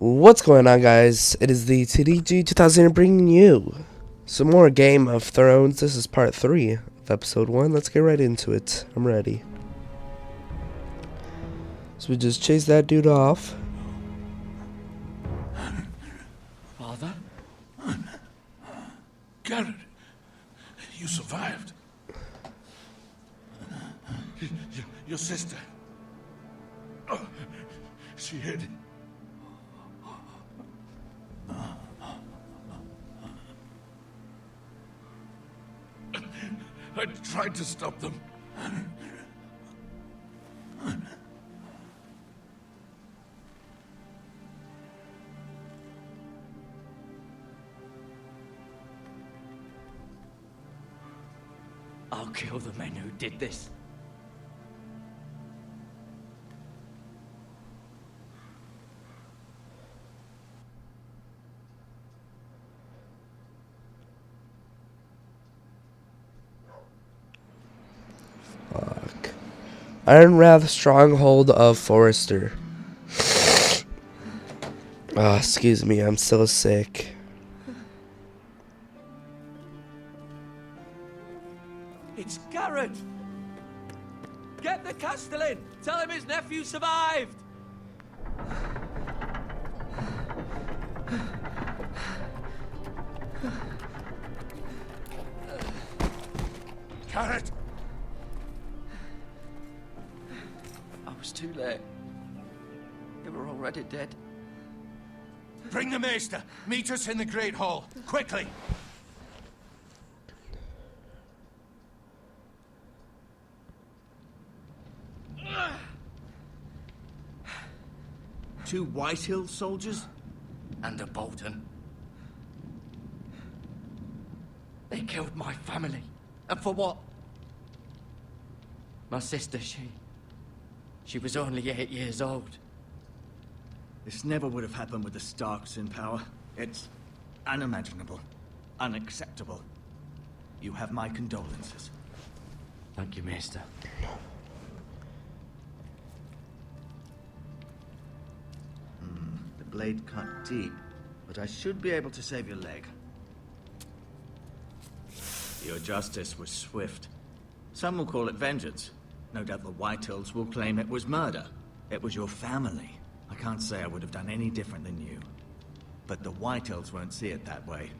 What's going on, guys? It is the TDG 2000 bringing you some more Game of Thrones. This is part 3 of episode 1. Let's get right into it. I'm ready. So we just chase that dude off. Father? Garrett, you survived. Your sister. Oh, she hid. I tried to stop them. I'll kill the men who did this. Fuck. Ironrath Stronghold of Forrester. Oh, excuse me, I'm so sick. It's Garrett! Get the Castellan! Tell him his nephew survived! Garrett! I was too late. They were already dead. Bring the Maester. Meet us in the Great Hall. Quickly! Two Whitehill soldiers? And a Bolton. They killed my family. And for what? My sister, she was only 8 years old. This never would have happened with the Starks in power. It's unimaginable. Unacceptable. You have my condolences. Thank you, Maester. The blade cut deep, but I should be able to save your leg. Your justice was swift. Some will call it vengeance. No doubt the Whitehills will claim it was murder. It was your family. I can't say I would have done any different than you. But the Whitehills won't see it that way.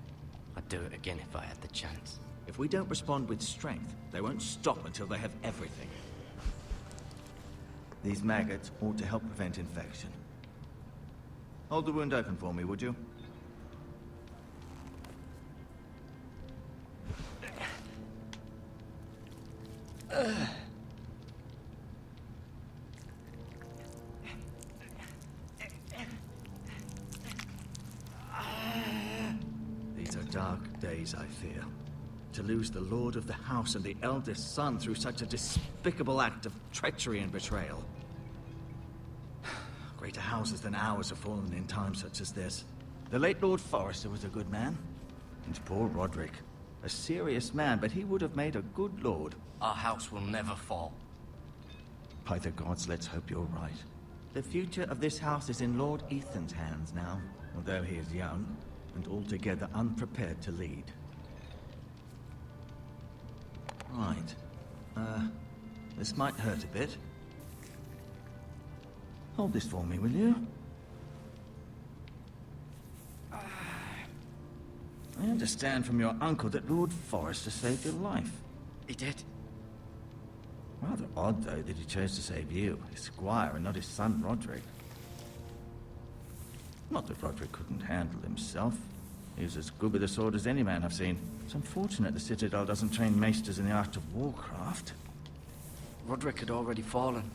I'd do it again if I had the chance. If we don't respond with strength, they won't stop until they have everything. These maggots ought to help prevent infection. Hold the wound open for me, would you? These are dark days, I fear. To lose the Lord of the House and the eldest son through such a despicable act of treachery and betrayal. Greater houses than ours have fallen in times such as this. The late Lord Forrester was a good man. And poor Roderick. A serious man, but he would have made a good lord. Our house will never fall. By the gods, let's hope you're right. The future of this house is in Lord Ethan's hands now, although he is young and altogether unprepared to lead. Right. This might hurt a bit. Hold this for me, will you? I understand from your uncle that Lord Forrester saved your life. He did. Rather odd, though, that he chose to save you, his squire, and not his son, Roderick. Not that Roderick couldn't handle himself. He was as good with a sword as any man I've seen. It's unfortunate the Citadel doesn't train maesters in the art of warcraft. Roderick had already fallen.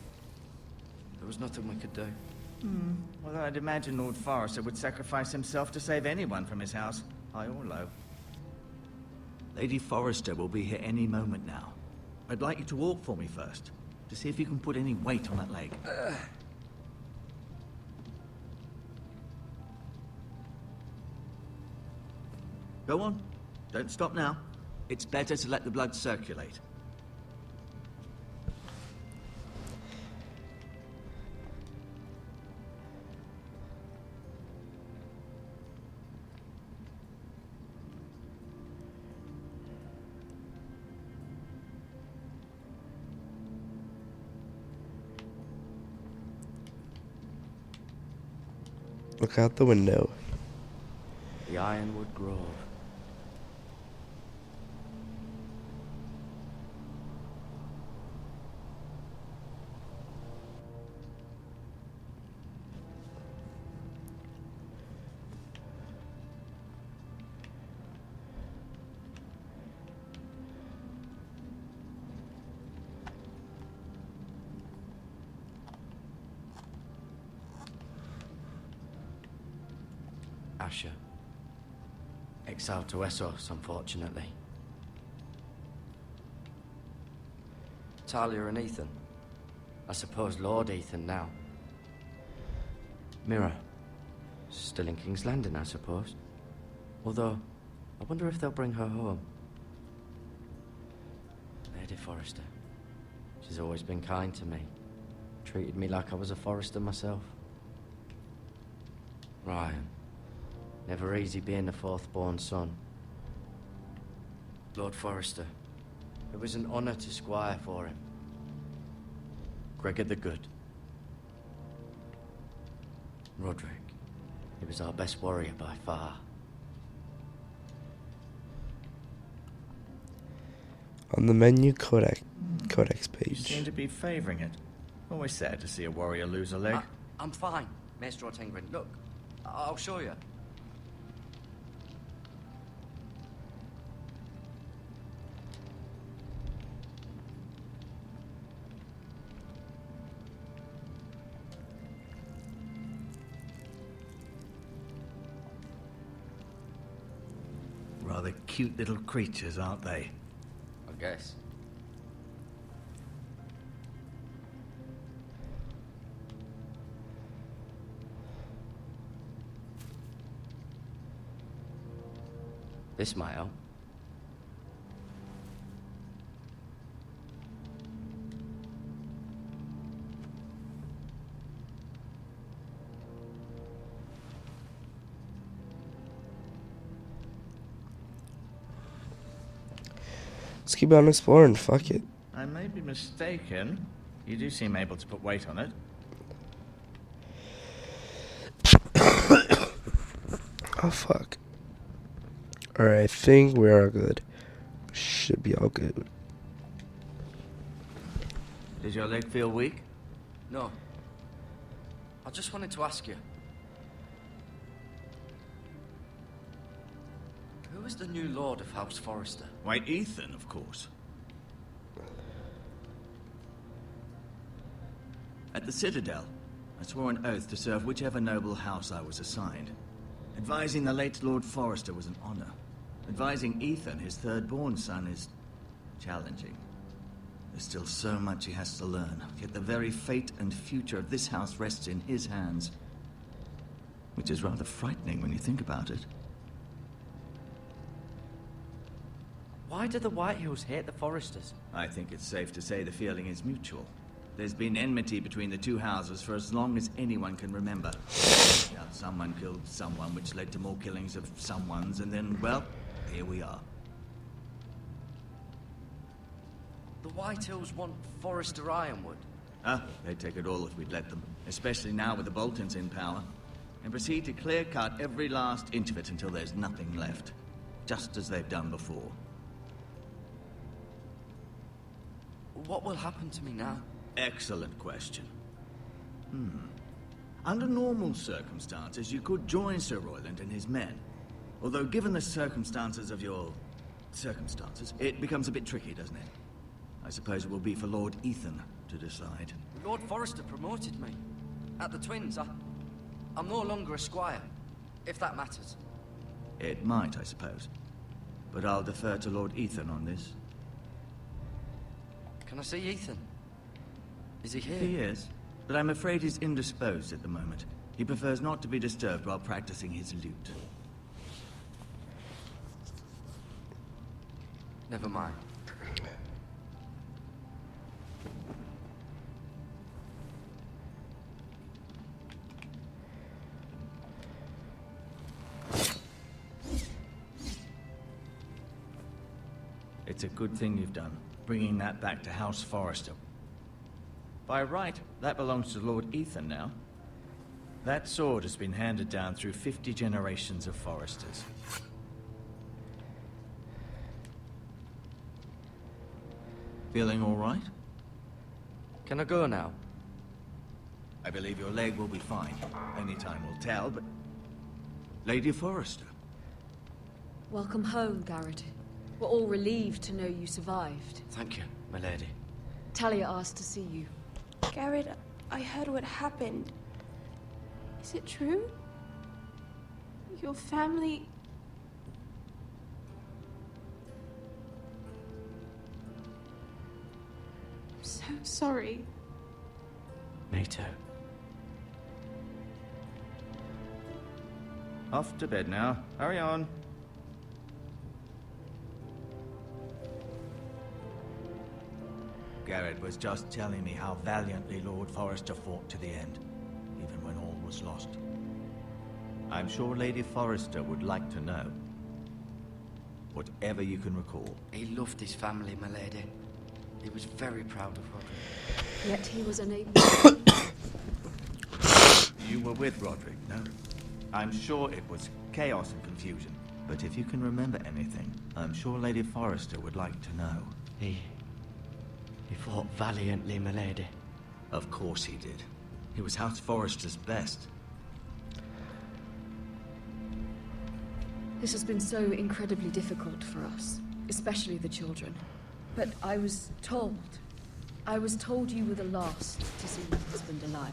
There was nothing we could do. Well, I'd imagine Lord Forrester would sacrifice himself to save anyone from his house, high or low. Lady Forrester will be here any moment now. I'd like you to walk for me first, to see if you can put any weight on that leg. Go on. Don't stop now. It's better to let the blood circulate. Look out the window. The Ironwood Grove. Asher. Exiled to Essos, unfortunately. Talia and Ethan. I suppose Lord Ethan now. Mira. Still in King's Landing, I suppose. Although, I wonder if they'll bring her home. Lady Forrester. She's always been kind to me. Treated me like I was a Forrester myself. Ryan. Never easy being the fourth-born son. Lord Forrester. It was an honor to squire for him. Gregor the Good. Roderick. He was our best warrior by far. On the menu codex You page. seem to be favoring it. Always sad to see a warrior lose a leg. I'm fine, Maester Ortengrin. Look, I'll show you. Rather cute little creatures, aren't they? I guess. This might help. Let's keep on exploring. Fuck it. I may be mistaken. You do seem able to put weight on it. Oh, fuck. Alright, I think we are good. Should be all good. Does your leg feel weak? No. I just wanted to ask you. Who is the new Lord of House Forrester? Why, Ethan, of course. At the Citadel, I swore an oath to serve whichever noble house I was assigned. Advising the late Lord Forrester was an honor. Advising Ethan, his third-born son, is challenging. There's still so much he has to learn, yet the very fate and future of this house rests in his hands. Which is rather frightening when you think about it. Why do the Whitehills hate the Forresters? I think it's safe to say the feeling is mutual. There's been enmity between the two houses for as long as anyone can remember. Someone killed someone, which led to more killings of someones, and then, well, here we are. The Whitehills want Forrester Ironwood. They'd take it all if we'd let them. Especially now with the Boltons in power. And proceed to clear-cut every last inch of it until there's nothing left. Just as they've done before. What will happen to me now? Excellent question. Under normal circumstances, you could join Sir Royland and his men. Although, given the circumstances of your circumstances, it becomes a bit tricky, doesn't it? I suppose it will be for Lord Ethan to decide. Lord Forrester promoted me. At the Twins, I'm no longer a squire, if that matters. It might, I suppose. But I'll defer to Lord Ethan on this. Can I see Ethan? Is he here? He is, but I'm afraid he's indisposed at the moment. He prefers not to be disturbed while practicing his lute. Never mind. It's a good thing you've done, bringing that back to House Forrester. By right, that belongs to Lord Ethan now. That sword has been handed down through 50 generations of foresters. Feeling all right? Can I go now? I believe your leg will be fine. Only time will tell, but... Lady Forrester. Welcome home, Garrett. We're all relieved to know you survived. Thank you, my lady. Talia asked to see you. Garrett, I heard what happened. Is it true? Your family... I'm so sorry. Me too. Off to bed now. Hurry on. Garrett was just telling me how valiantly Lord Forrester fought to the end, even when all was lost. I'm sure Lady Forrester would like to know. Whatever you can recall. He loved his family, my lady. He was very proud of Roderick. Yet he was unable. You were with Roderick, no? I'm sure it was chaos and confusion. But if you can remember anything, I'm sure Lady Forrester would like to know. He fought valiantly, my lady. Of course he did. He was House Forrester's best. This has been so incredibly difficult for us, especially the children. But I was told you were the last to see my husband alive.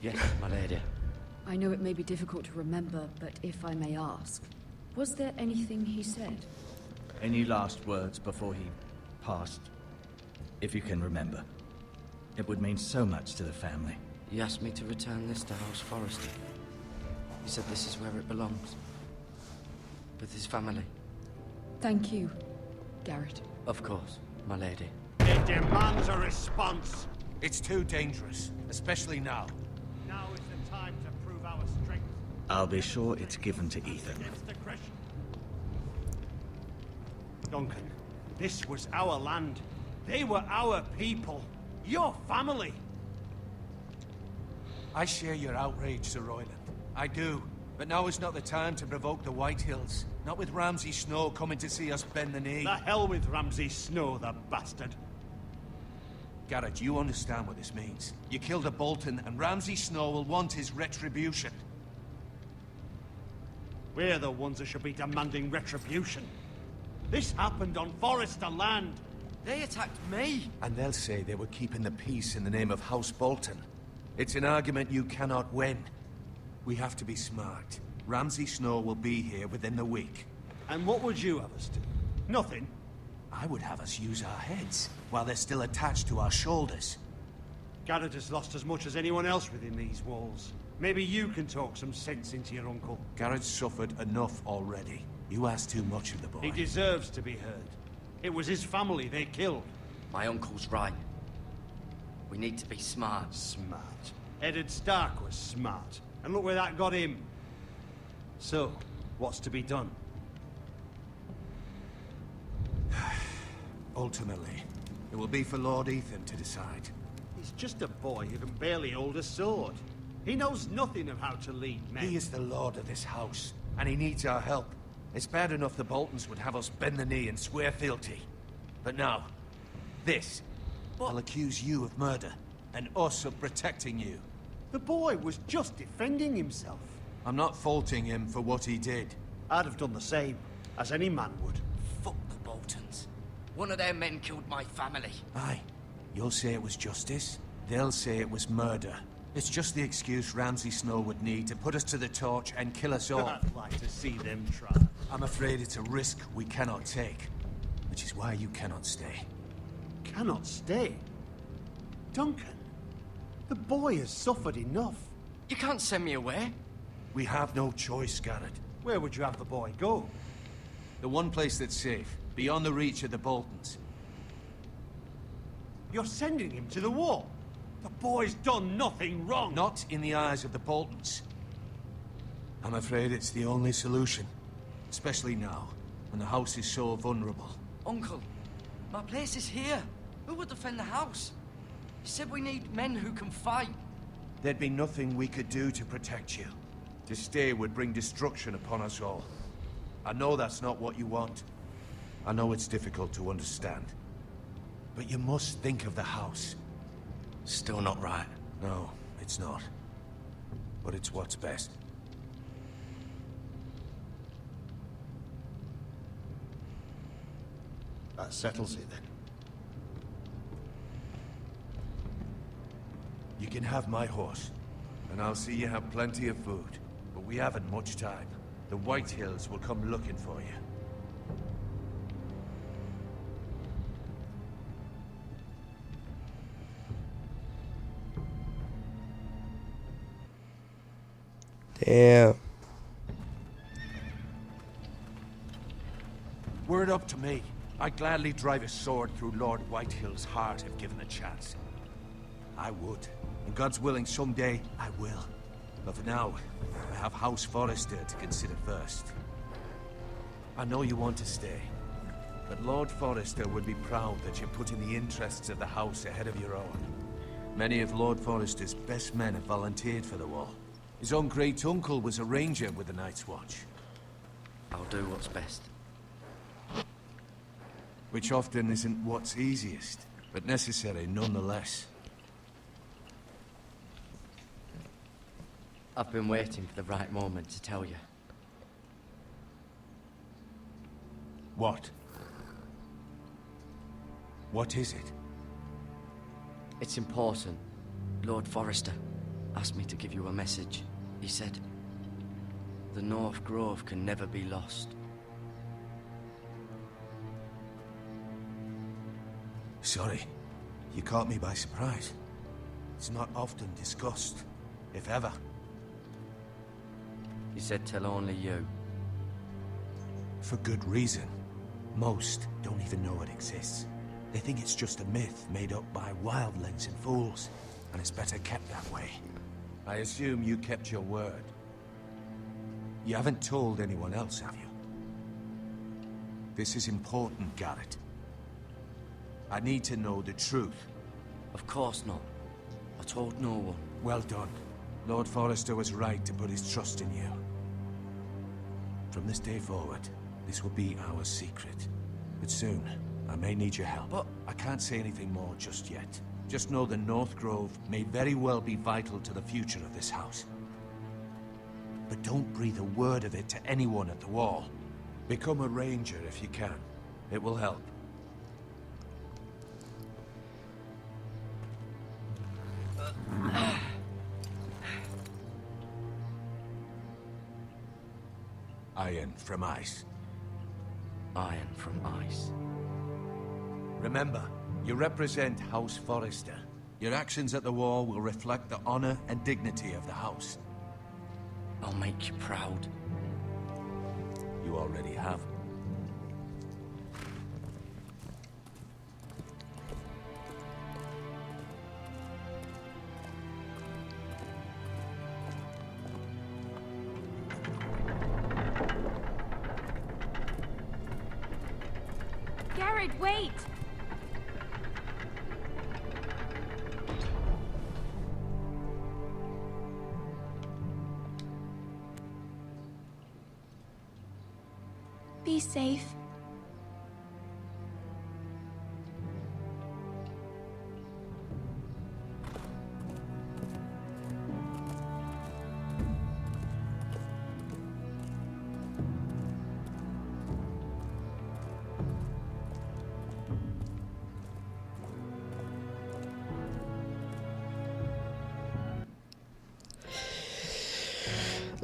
Yes, my lady. I know it may be difficult to remember, but if I may ask, was there anything he said? Any last words before he passed? If you can remember. It would mean so much to the family. He asked me to return this to House Forrester. He said this is where it belongs. With his family. Thank you, Garrett. Of course, my lady. It demands a response. It's too dangerous, especially now. Now is the time to prove our strength I'll be sure it's given to Ethan. against aggression. Duncan, this was our land. They were our people. Your family. I share your outrage, Sir Royland. I do. But now is not the time to provoke the Whitehills. Not with Ramsay Snow coming to see us bend the knee. The hell with Ramsay Snow, the bastard. Garrett, you understand what this means. You killed a Bolton, and Ramsay Snow will want his retribution. We're the ones that should be demanding retribution. This happened on Forrester land. They attacked me! And they'll say they were keeping the peace in the name of House Bolton. It's an argument you cannot win. We have to be smart. Ramsay Snow will be here within the week. And what would you have us do? Nothing. I would have us use our heads, while they're still attached to our shoulders. Garrett has lost as much as anyone else within these walls. Maybe you can talk some sense into your uncle. Garrett's suffered enough already. You ask too much of the boy. He deserves to be heard. It was his family they killed. My uncle's right. We need to be smart. Smart. Eddard Stark was smart. And look where that got him. So, what's to be done? Ultimately, it will be for Lord Ethan to decide. He's just a boy who can barely hold a sword. He knows nothing of how to lead men. He is the lord of this house, and he needs our help. It's bad enough the Boltons would have us bend the knee and swear fealty. But now, this. I'll accuse you of murder, and us of protecting you. The boy was just defending himself. I'm not faulting him for what he did. I'd have done the same, as any man would. Fuck the Boltons. One of their men killed my family. Aye. You'll say it was justice. They'll say it was murder. It's just the excuse Ramsay Snow would need to put us to the torch and kill us all. I'd like to see them try. I'm afraid it's a risk we cannot take. Which is why you cannot stay. Cannot stay. Duncan, the boy has suffered enough. You can't send me away. We have no choice, Garrett. Where would you have the boy go? The one place that's safe, beyond the reach of the Boltons. You're sending him to the war. The boy's done nothing wrong. Not in the eyes of the Boltons. I'm afraid it's the only solution. Especially now, when the house is so vulnerable. Uncle, my place is here. Who will defend the house? You said we need men who can fight. there'd be nothing we could do to protect you. To stay would bring destruction upon us all. I know that's not what you want. I know it's difficult to understand. But you must think of the house. Still not right. No, it's not. But it's what's best. That settles it then. You can have my horse, and I'll see you have plenty of food. But we haven't much time. The White Hills will come looking for you. Damn. Were it up to me, I'd gladly drive a sword through Lord Whitehill's heart if given a chance. I would. And God's willing, someday I will. But for now, I have House Forrester to consider first. I know you want to stay, but Lord Forrester would be proud that you're putting the interests of the house ahead of your own. Many of Lord Forrester's best men have volunteered for the war. His own great-uncle was a ranger with the Night's Watch. I'll do what's best. Which often isn't what's easiest, but necessary nonetheless. I've been waiting for the right moment to tell you. What? What is it? It's important. Lord Forrester asked me to give you a message. He said, the North Grove can never be lost. Sorry, you caught me by surprise. It's not often discussed, if ever. He said tell only you. For good reason. Most don't even know it exists. They think it's just a myth made up by wildlings and fools, and it's better kept that way. I assume you kept your word. You haven't told anyone else, have you? This is important, Garrett. I need to know the truth. Of course not. I told no one. Well done. Lord Forrester was right to put his trust in you. From this day forward, this will be our secret. But soon, I may need your help. But I can't say anything more just yet. Just know the North Grove may very well be vital to the future of this house. But don't breathe a word of it to anyone at the wall. Become a ranger if you can. It will help. Iron from ice. Iron from ice. Remember, you represent House Forrester. Your actions at the wall will reflect the honor and dignity of the house. I'll make you proud. You already have. Garrett, wait! Be safe.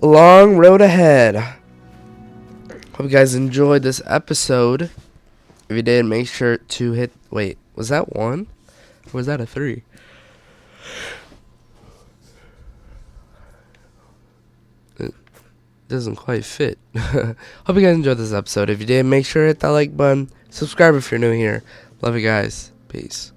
Long road ahead. Hope you guys enjoyed this episode. If you did, make sure to hit... Wait, was that 1? Or was that a 3? It doesn't quite fit. Hope you guys enjoyed this episode. If you did, make sure to hit that like button. Subscribe if you're new here. Love you guys. Peace.